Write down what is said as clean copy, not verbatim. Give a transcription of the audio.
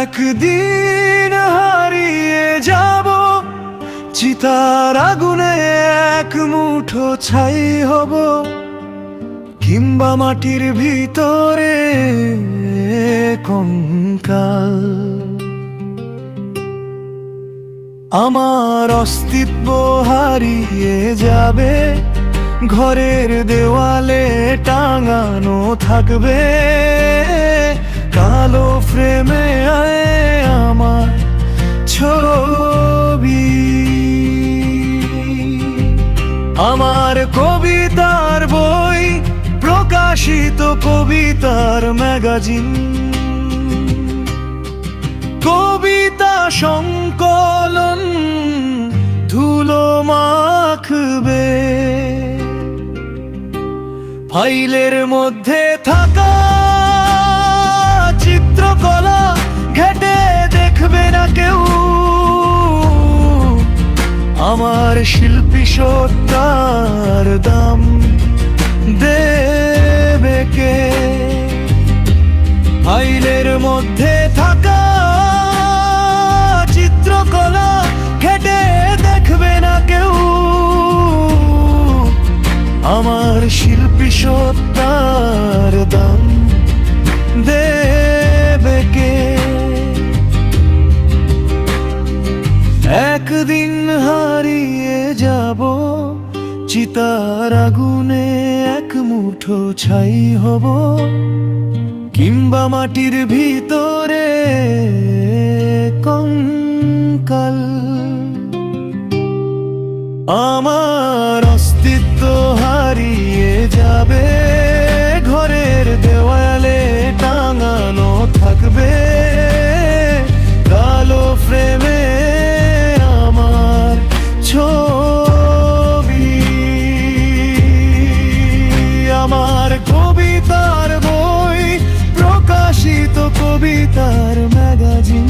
একদিন হারিয়ে যাব, চিতার আগুনে এক মুঠো ছাই হব, কিংবা মাটির ভিতরে কঙ্কাল। আমার অস্তিত্ব হারিয়ে যাবে, ঘরের দেওয়ালে টাঙানো থাকবে কালো ফ্রেমে আমার ছবি। আমার কবিতার বই, প্রকাশিত কবিতার ম্যাগাজিন, কবিতা সংকলন ধুলো মাখবে। ফাইলের মধ্যে থাকা চিত্রকলা ঘেটে দেখবে না কেউ, আমার শিল্পী সত্তার দাম দেবে কে? ফাইলের মধ্যে থাকা চিত্রকলা ঘেটে দেখবে না কেউ, আমার শিল্পী সত্তার দাম দেবে কে? একদিন হারিয়ে যাব, চিতার আগুনে এক মুঠো ছাই হব, কিংবা মাটির ভিতরে কঙ্কাল। আমার অস্তিত্ব হারিয়ে যাবে, ঘরের দেওয়ালে টাঙানো থাকবে কালো ফ্রেমে আমার ছবি। আমার কবিতার বই, প্রকাশিত কবিতার ম্যাগাজিন।